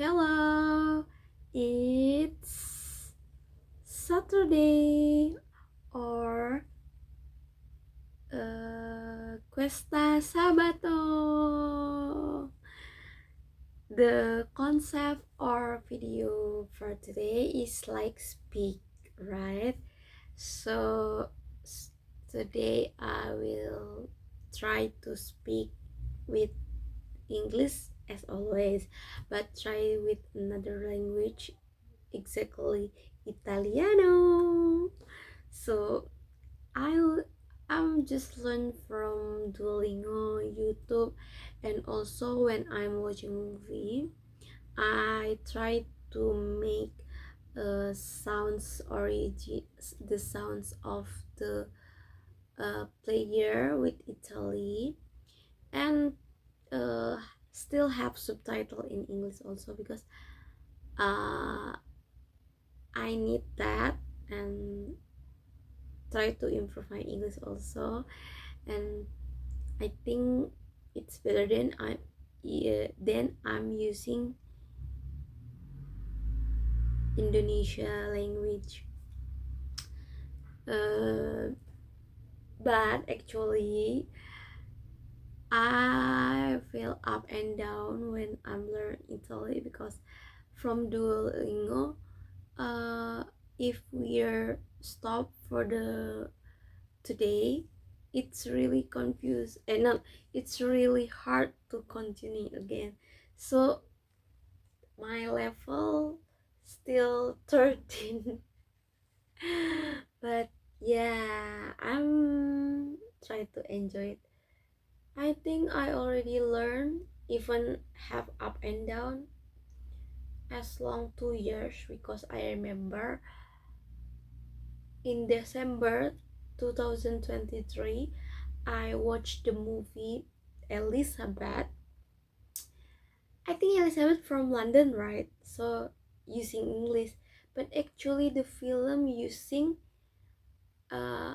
Hello, it's Saturday or Questa Sabato. The concept or video for today is like speak, right? So today I will try to speak with English as always, but try with another language, exactly Italiano. So I I'm just learn from Duolingo, YouTube, and also when I'm watching movie, I try to make sounds origin the sounds of the player with Italy, and uh, still have subtitle in English also because uh, I need that, and try to improve my English also. And I think it's better than I'm using Indonesia language. Uh, but actually, I feel up and down when I'm learning Italy because from Duolingo, uh, if we're stopped for the today, it's really confused and not it's really hard to continue again. So my level still 13. But yeah, I'm trying to enjoy it. I think I already learned, even have up and down as long 2 years, because I remember in December 2023 I watched the movie Elizabeth. I think Elizabeth from London, right? So using English, but actually the film using uh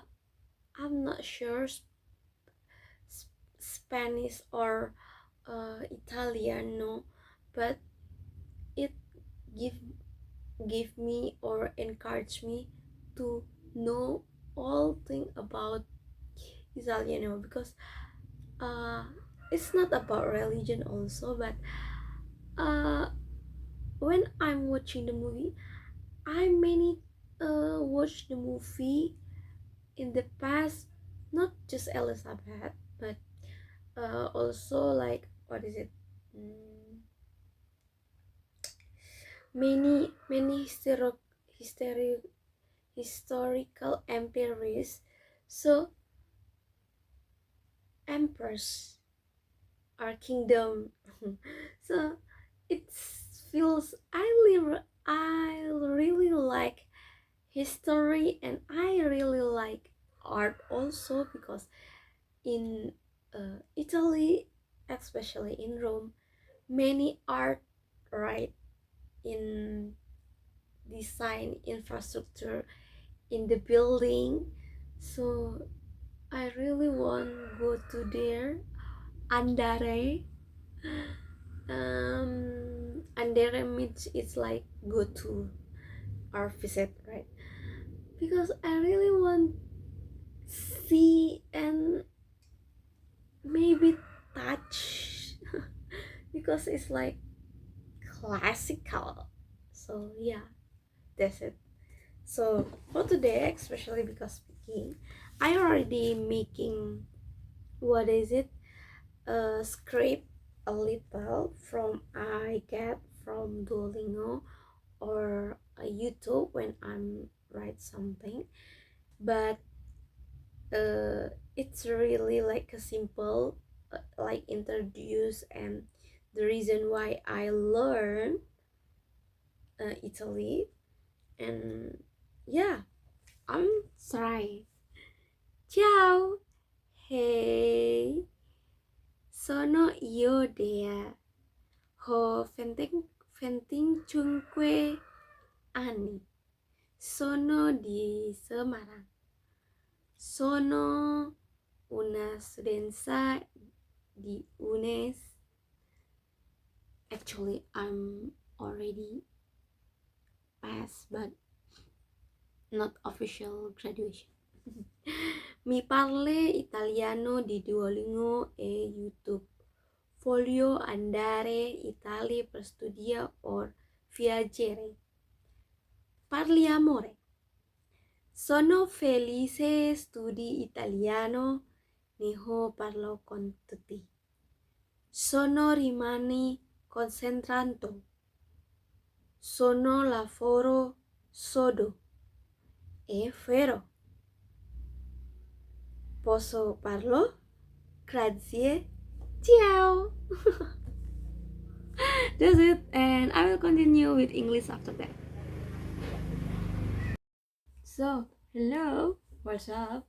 I'm not sure Spanish or Italian, no, but it give give me or encourage me to know all thing about Italiano, because uh it's not about religion also, but uh when I'm watching the movie, I many watch the movie in the past, not just Elizabeth, but also like what is it? Many historical emperors, so emperors are kingdom. So it feels I really like history, and I really like art also, because in Italy, especially in Rome, many art, right, in design infrastructure in the building. So I really want go to there. Andare. Andare means it's like go to or visit, right? Because I really want see and maybe touch because it's like classical. So yeah, that's it. So for today, especially because speaking, I already making what is it, a script a little from I get from Duolingo or YouTube when I'm write something, but it's really like a simple like introduce and the reason why I learn Italy, and yeah, I'm try. Ciao. Hey, sono io Dea. Ho venting venting chunque anni. Sono di Semarang. Sono una studenza di UNES. Actually, I'm already passed, but not official graduation. Mi parle italiano di Duolingo e YouTube. Voglio andare Italia per studiare o viaggiare. Parliamore. Sono felice studi italiano, niho parlo con tutti. Sono rimani concentrato. Sono lavoro sodo. È vero. Posso parlo? Grazie. Ciao. That's it, and I will continue with English after that. So, hello, what's up?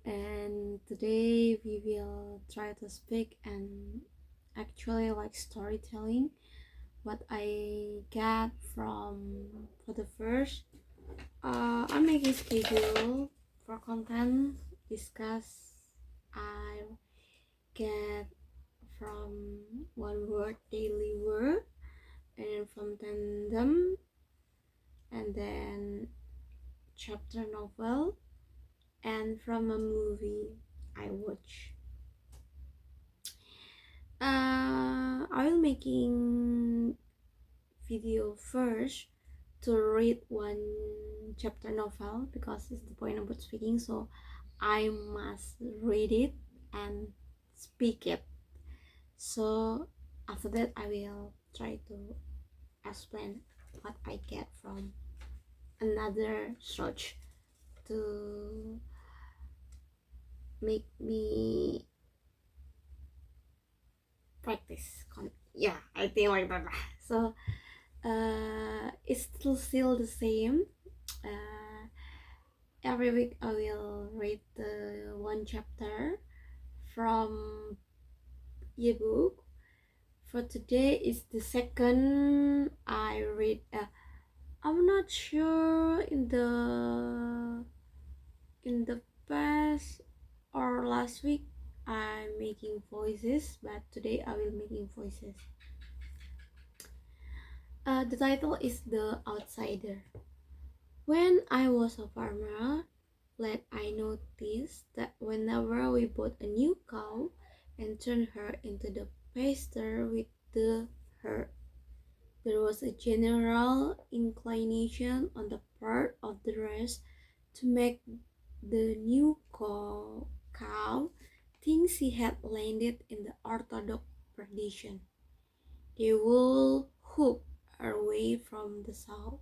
And today we will try to speak and actually like storytelling what I get from for the first. I'm making schedule for content discuss. I get from one word daily word and from tandem and then chapter novel and from a movie I watch. I will making video first to read one chapter novel because it's the point about speaking, so I must read it and speak it. So after that I will try to explain what I get from another search to make me practice. Yeah, I think like that. So it's still the same. Every week I will read the one chapter from ebook. For today is the second I read. I'm not sure in the past or last week I'm making voices, but today I will making voices. The title is The Outsider. When I was a farmer, lad, I noticed that whenever we bought a new cow and turned her into the pasture with the herd, there was a general inclination on the part of the rest to make the new cow think she had landed in the orthodox tradition. They would hook her away from the sow,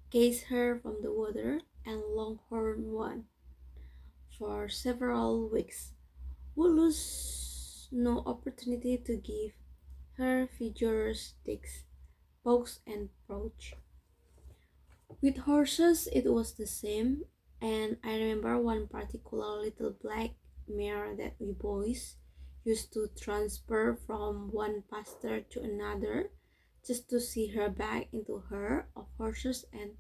case her from the water, and longhorn one for several weeks, would lose no opportunity to give her vigorous digs, pokes, and prods. With horses it was the same, and I remember one particular little black mare that we boys used to transfer from one pasture to another just to see her back into her of horses and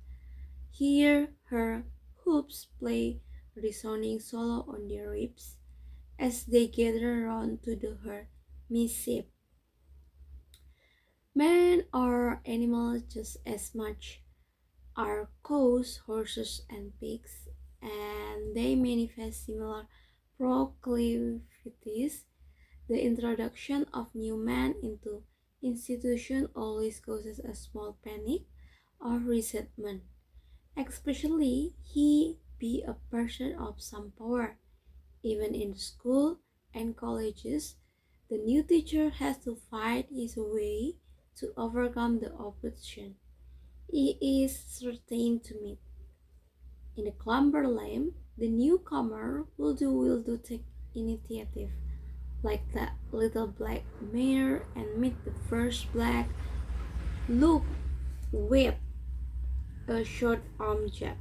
hear her hoofs play resounding solo on their ribs as they gather round to do her mischief. Men or animals just as much are cows, horses, and pigs, and they manifest similar proclivities. The introduction of new men into institution always causes a small panic or resentment, especially he be a person of some power. Even in school and colleges, the new teacher has to fight his way to overcome the opposition he is certain to meet. In the Clumber Lane, the newcomer will do take initiative, like that little black mare, and meet the first black loop with a short arm jab.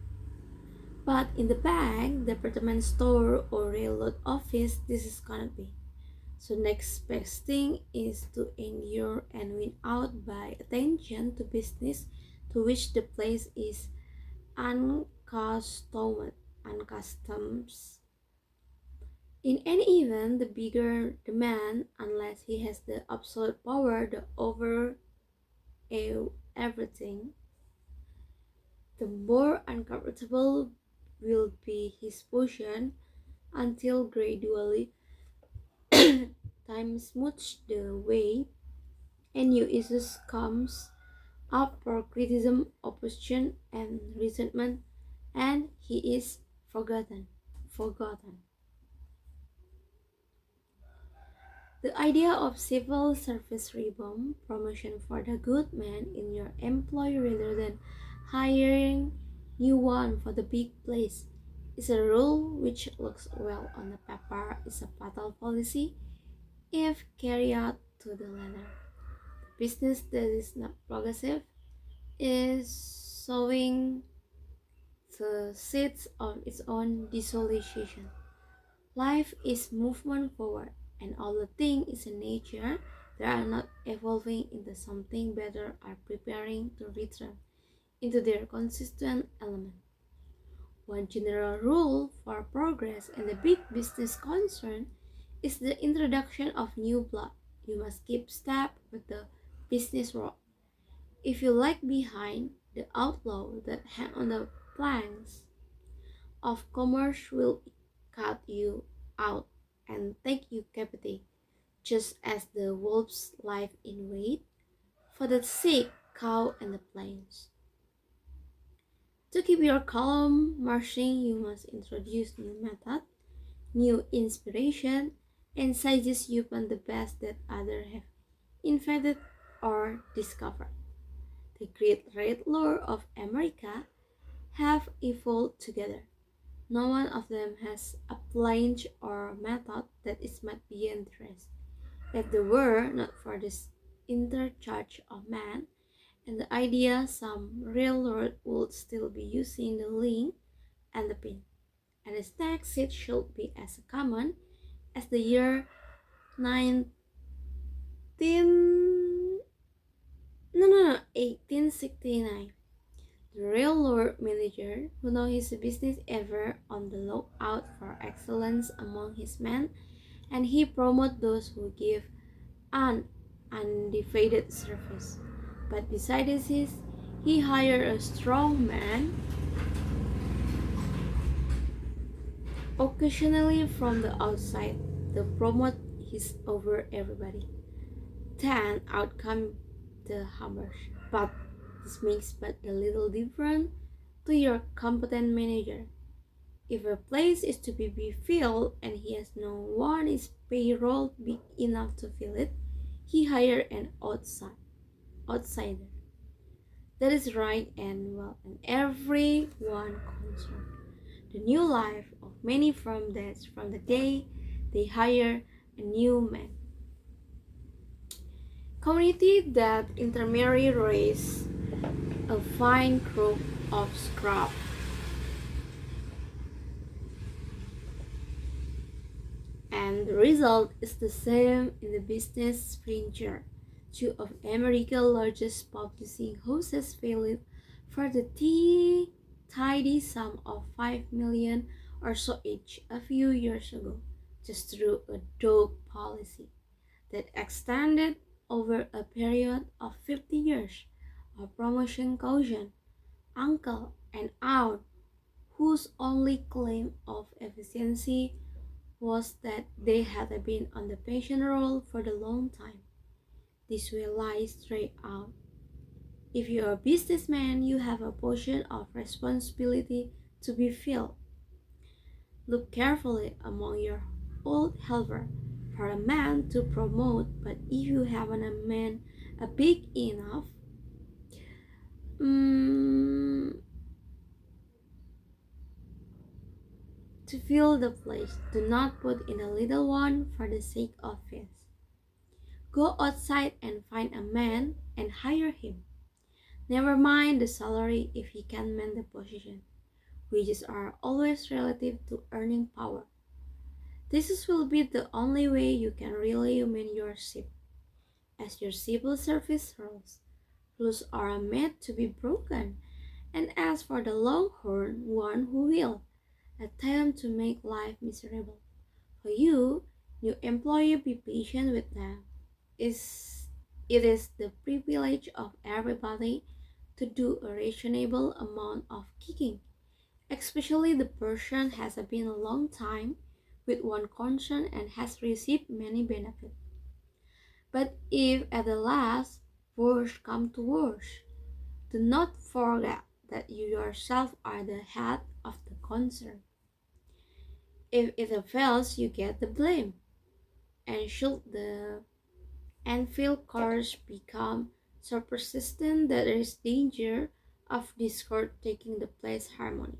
But in the bank, department store, or railroad office, this is gonna be. So next best thing is to endure and win out by attention to business to which the place is unaccustomed. In any event, the bigger the man, unless he has the absolute power, the everything, the more uncomfortable will be his position until gradually time smooths the way and new issues comes up for criticism, opposition, and resentment, and he is forgotten. Forgotten. The idea of civil service reform, promotion for the good man in your employ rather than hiring new one for the big place, is a rule which looks well on the paper is a fatal policy if carried out to the letter. Business that is not progressive is sowing the seeds of its own dissolution. Life is movement forward, and all the things is in nature that are not evolving into something better are preparing to return into their consistent element. One general rule for progress and the big business concern is the introduction of new blood. You must keep step with the business world. If you lag behind, the outlaw that hang on the planks of commerce will cut you out and take you captive, just as the wolves lie in wait for the sick cow and the plains. To keep your column marching, you must introduce new method, new inspiration, and suggest upon the best that others have invented or discovered. The great red lore of America have evolved together. No one of them has a plunge or method that is much beyond the rest. If there were not for this intercharge of man and the idea, some railroad would still be using the link and the pin, and the stack seat should be as common as the year 19 no no no 1869. The railroad manager, who knows his business ever on the lookout for excellence among his men, and he promotes those who give an undefeated service. But besides this, he hired a strong man, occasionally from the outside, to promote his over everybody. Then out come the hammers. But this makes but a little difference to your competent manager. If a place is to be filled and he has no one is payroll big enough to fill it, he hire an outsider. That is right and well, and everyone concerned. The new life of many from the day they hire a new man. Community that intermarry raise a fine group of scrub. And the result is the same in the business Springer. Two of America's largest publishing houses failed for the tidy sum of 5 million or so each a few years ago, just through a dog policy that extended over a period of 50 years of promotion caution, uncle and aunt whose only claim of efficiency was that they had been on the patient roll for a long time. This will lie straight out. If you are a businessman, you have a portion of responsibility to be filled. Look carefully among your old helper for a man to promote, but if you haven't a man big enough, mm, to fill the place, do not put in a little one for the sake of it. Go outside and find a man and hire him. Never mind the salary if he can man the position. Wages are always relative to earning power. This will be the only way you can really mend your ship. As your civil service rules, rules are made to be broken, and as for the longhorn one who will attempt to make life miserable for you, new employee, be patient with them. Is It is the privilege of everybody to do a reasonable amount of kicking, especially the person has been a long time with one concern and has received many benefits. But if at the last worst come to worst, do not forget that you yourself are the head of the concern. If it fails, you get the blame. And should the Enfield cars become so persistent that there is danger of discord taking the place harmony.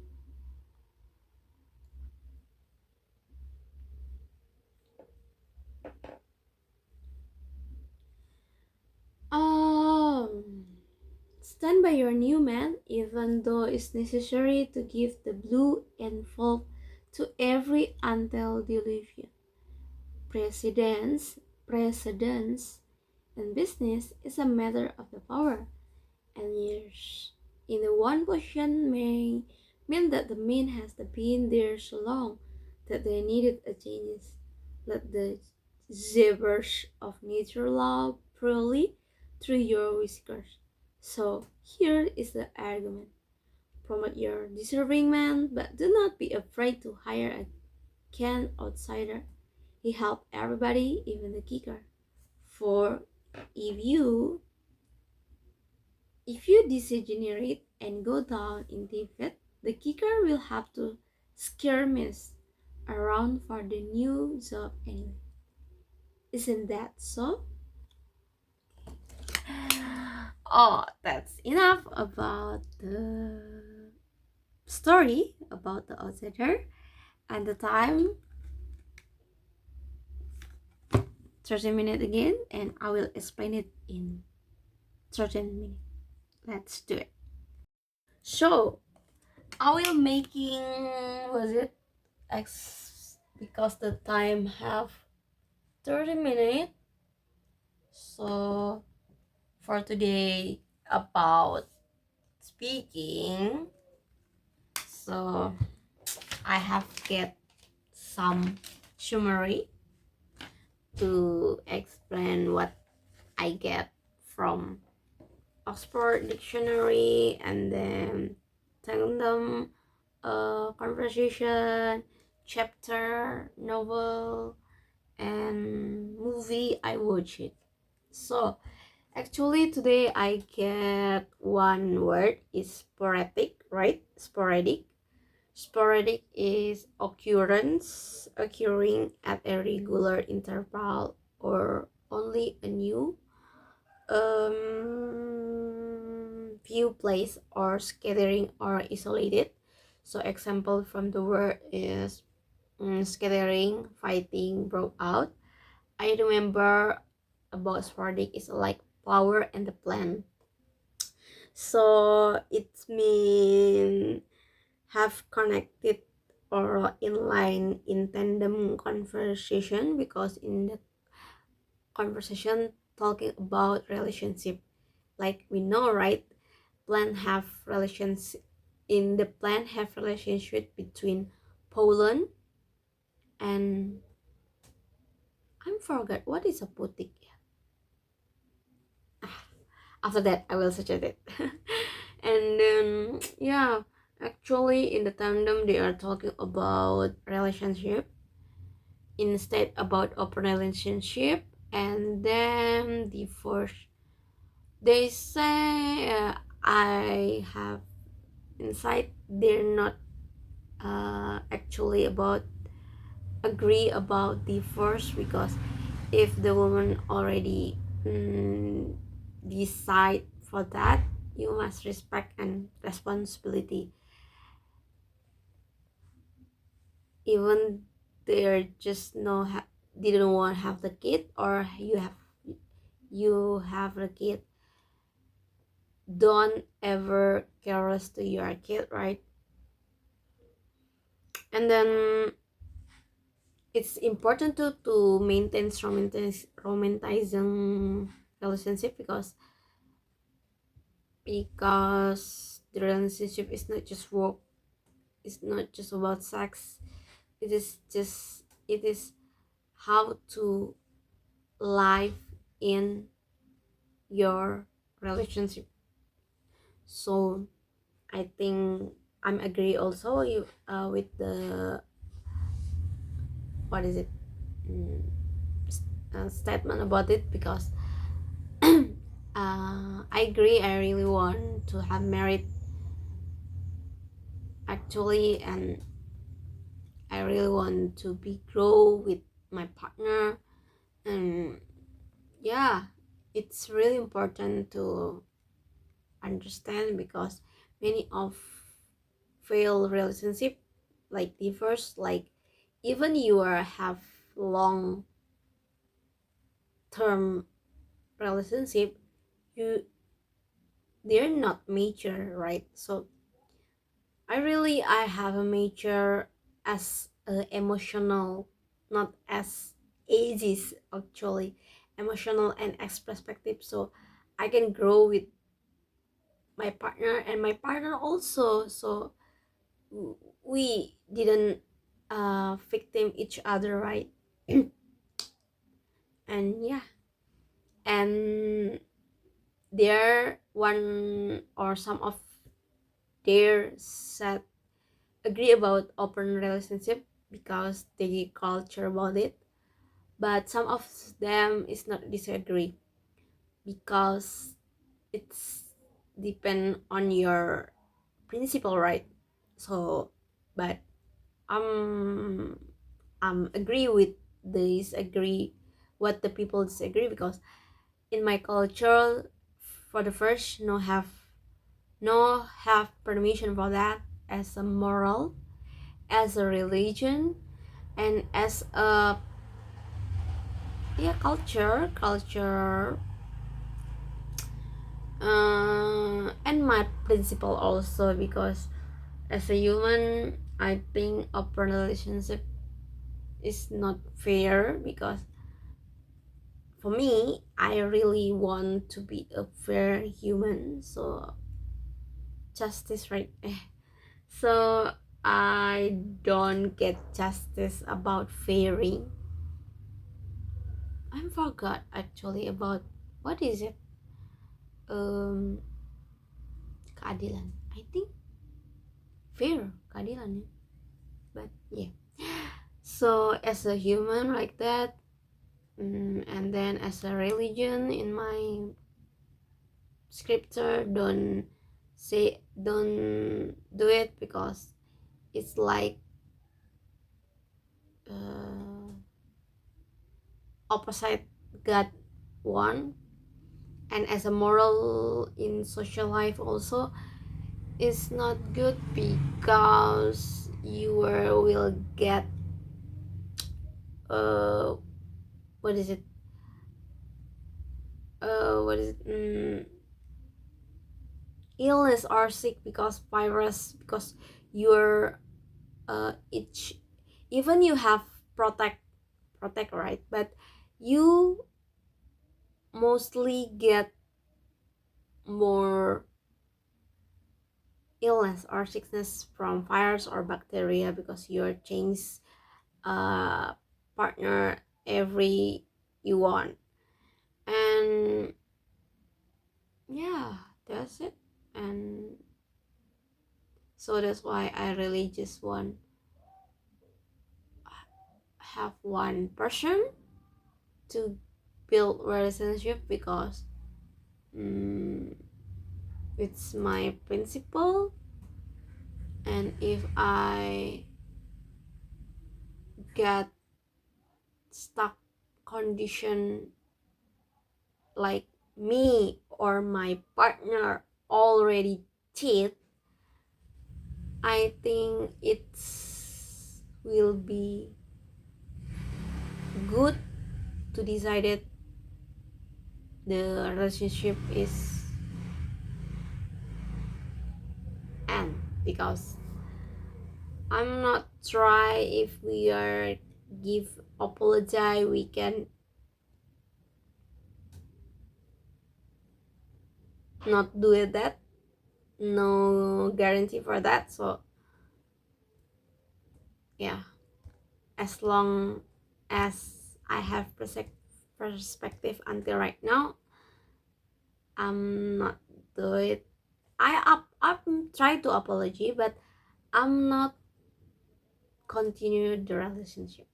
Um, Stand by your new man, even though it's necessary to give the blue envelope to every antediluvian. Precedence, and business is a matter of the power and years. In the one position may mean that the man has been there so long that they needed a change. Let the zebras of nature law purely through your whiskers. So here is the argument. Promote your deserving man, but do not be afraid to hire a can outsider. He helped everybody, even the kicker. For if you if you degenerate and go down in defeat, the kicker will have to skirmish around for the new job anyway. Isn't that so? Oh, that's enough about the story about the outsider and the time 30 minutes again, and I will explain it in 30 minutes. Let's do it. So I will making was it because the time have 30 minutes. So for today about speaking, so I have get some summary to explain what I get from Oxford Dictionary and then tandem conversation, chapter, novel, and movie I watch it. So actually today I get one word is sporadic, right? Sporadic is occurring at a regular interval or only a new few place or scattering or isolated. So example from the word is scattering, fighting broke out. I remember about sporadic is like flower and the plant. So it mean have connected or in line in tandem conversation, because in the conversation talking about relationship, like we know, right? Plant have relations in the plant have relationship between pollen and I forgot what is a putik. After that I will suggest it. And then yeah, actually in the tandem they are talking about relationship instead about open relationship, and then divorce. They say I have insight they're not actually about agree about divorce, because if the woman already decide for that, you must respect and responsibility, even they're just no didn't want to have the kid, or you have the kid, don't ever careless to your kid, right? And then it's important to maintain romanticizing relationship, because the relationship is not just work, it's not just about sex, it is how to live in your relationship. So I think I'm agree also you with the what is it mm, statement about it, because I agree. I really want to have married actually, and I really want to be grow with my partner. And yeah, it's really important to understand, because many of failed relationship like divorce, like even you are have long term relationship, you they're not mature, right? So I have a major as emotional, not as ages actually, emotional and as perspective. So I can grow with my partner and my partner also. So we didn't victim each other, right? And yeah, and there one or some of their said agree about open relationship because they culture about it, but some of them is not disagree because it's depend on your principle, right? So but um agree with this agree what the people disagree, because in my culture, for the first, no have permission for that, as a moral, as a religion, and as a yeah culture and my principle also, because as a human I think open relationship is not fair, because for me I really want to be a fair human. So justice, right? So I don't get justice about fairing. I forgot actually about what is it, um keadilan, I think fair keadilan, ya. But yeah, so as a human like that, and then as a religion in my scripture, don't do it, because it's like uh, opposite God one. And as a moral in social life also, it's not good, because you will get uh what is it what is it illness or sick because virus, because you're each even you have protect, right, but you mostly get more illness or sickness from virus or bacteria, because you're change uh partner every you want. And yeah, that's it. And so that's why I really just want have one person to build relationship, because mm, it's my principle. And if I get stuck condition like me or my partner already cheat, I think it's will be good to decide it the relationship is end, because I'm not try if we are give apologize we can not do it, that no guarantee for that. So yeah, as long as I have perspective until right now, I'm not do it. I'm try to apology, but I'm not continue the relationship.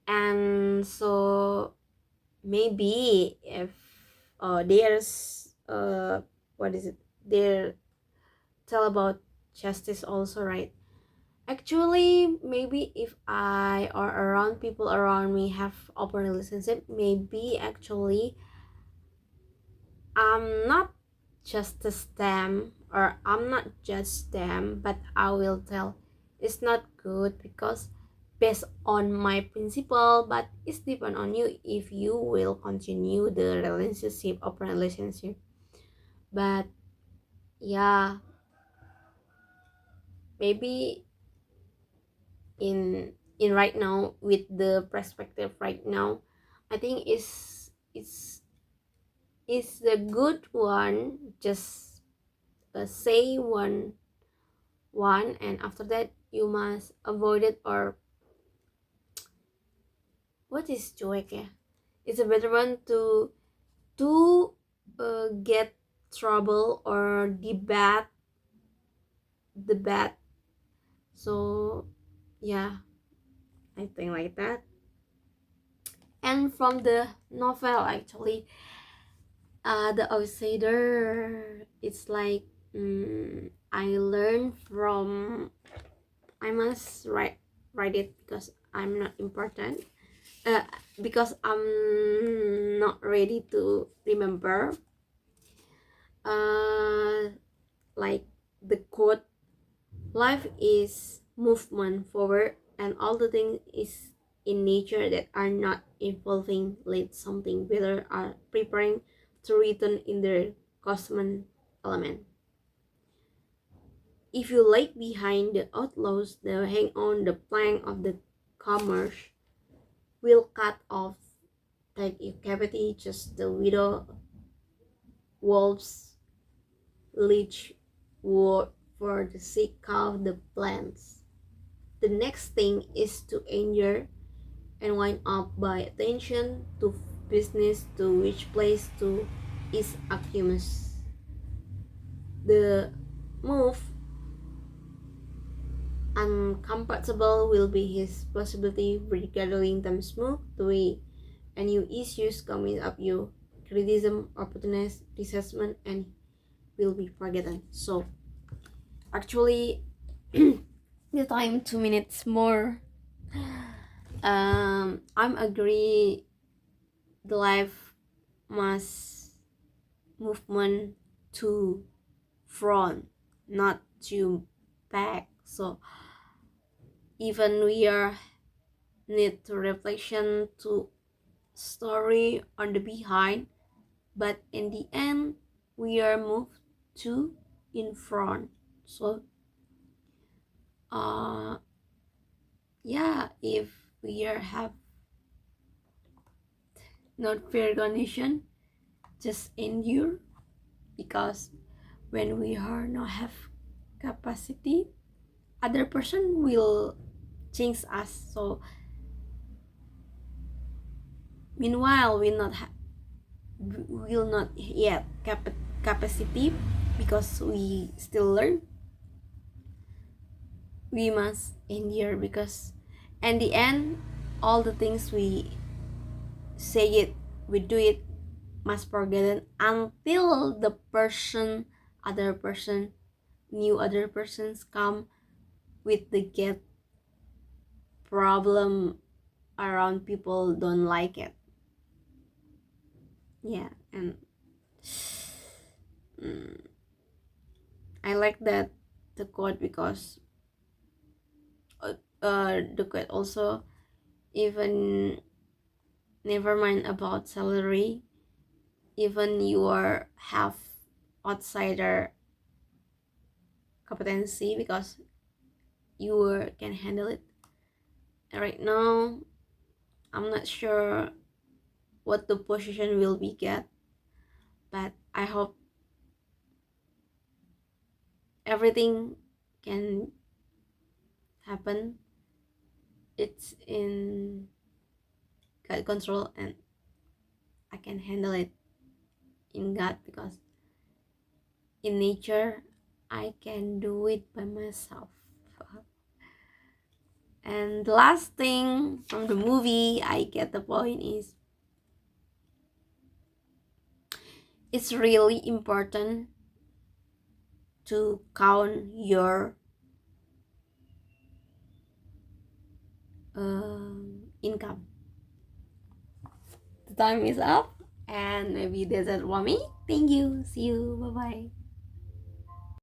And so maybe if there's what is it? There tell about justice also, right? Actually, maybe if I or around people around me have open relationship, maybe actually I'm not justice them or I'm not judge them, but I will tell it's not good because based on my principle, but it's depend on you if you will continue the relationship, open relationship. But yeah, maybe in right now with the perspective right now, I think it's the good one. Just say one, and after that you must avoid it, or what is cuek ya, it's a better one to get trouble or the bad. So yeah, I think like that. And from the novel actually, the outsider, it's like I learned from, I must write it because I'm not important, uh, because I'm not ready to remember, uh, like the quote, life is movement forward and all the things is in nature that are not evolving let something better are preparing to return in their cosmic element. If you lag behind the outlaws that hang on the plank of the commerce will cut off, like if cavity just the widow wolves leech wood for the sick of the plants. The next thing is to endure and wind up by attention to business to which place to is accumulus. The move uncomfortable will be his possibility regarding them smooth the way and new issues coming up you criticism opportunist resentment and will be forgotten. So actually the time 2 minutes more. I'm agree the life must movement to front, not to back. So even we are need to reflection to story on the behind, but in the end we are moved to in front. So uh yeah, if we are have not fair condition, just endure, because when we are not have capacity, other person will change us. So meanwhile we not will not yet capacity, because we still learn, we must endure, because in the end all the things we say it, we do it, must forget it until the person, other person, new other persons come with the get problem around people don't like it. Yeah, and mm, I like that the quote because the quote also, even never mind about salary, even you are have outsider competency because you can handle it. Right now I'm not sure what the position will be get, but I hope everything can happen. It's in God control and I can handle it. in God, because in nature I can do it by myself. And the last thing from the movie I get the point is, it's really important to count your income. The time is up, and maybe that's it for me. Thank you. See you. Bye bye.